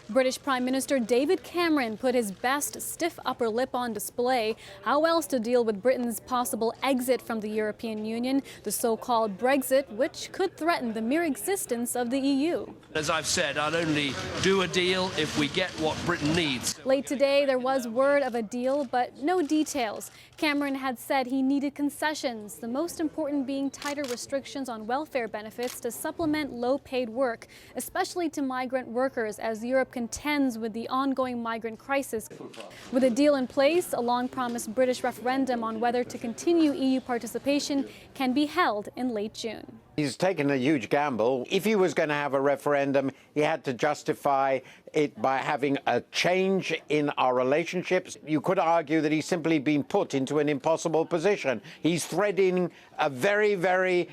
British Prime Minister David Cameron put his best stiff upper lip on display. How else to deal with Britain's possible exit from the European Union, the so-called Brexit, which could threaten the mere existence of the EU. As I've said, I'll only do a deal if we get what Britain needs. Late today, there was word of a deal, but no details. Cameron had said he needed concessions, the most important being tighter restrictions on welfare benefits to supplement low-paid work, especially to migrant workers, as Europe contends with the ongoing migrant crisis. With a deal in place, a long-promised British referendum on whether to continue EU participation can be held in late June. He's taken a huge gamble. If he was going to have a referendum, he had to justify it by having a change in our relationships. You could argue that he's simply been put into an impossible position. He's threading a very, very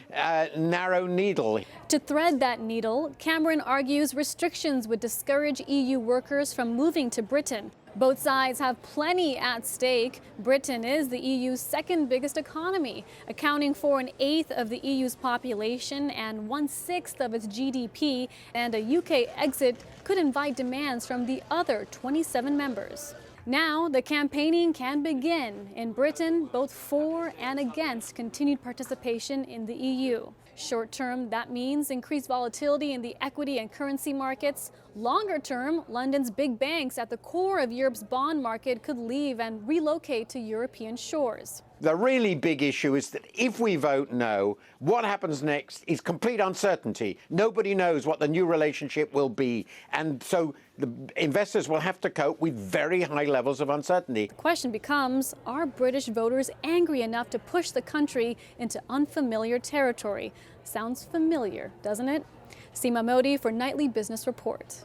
narrow needle. To thread that needle, Cameron argues restrictions would discourage EU workers from moving to Britain. Both sides have plenty at stake. Britain is the EU's second biggest economy, accounting for an eighth of the EU's population and 1/6 of its GDP, and a UK exit could invite demands from the other 27 members. Now, the campaigning can begin in Britain, both for and against continued participation in the EU. Short term, that means increased volatility in the equity and currency markets. Longer term, London's big banks at the core of Europe's bond market could leave and relocate to European shores. The really big issue is that if we vote no, what happens next is complete uncertainty. Nobody knows what the new relationship will be. And so the investors will have to cope with very high levels of uncertainty. The question becomes, are British voters angry enough to push the country into unfamiliar territory? Sounds familiar, doesn't it? Seema Mody for Nightly Business Report.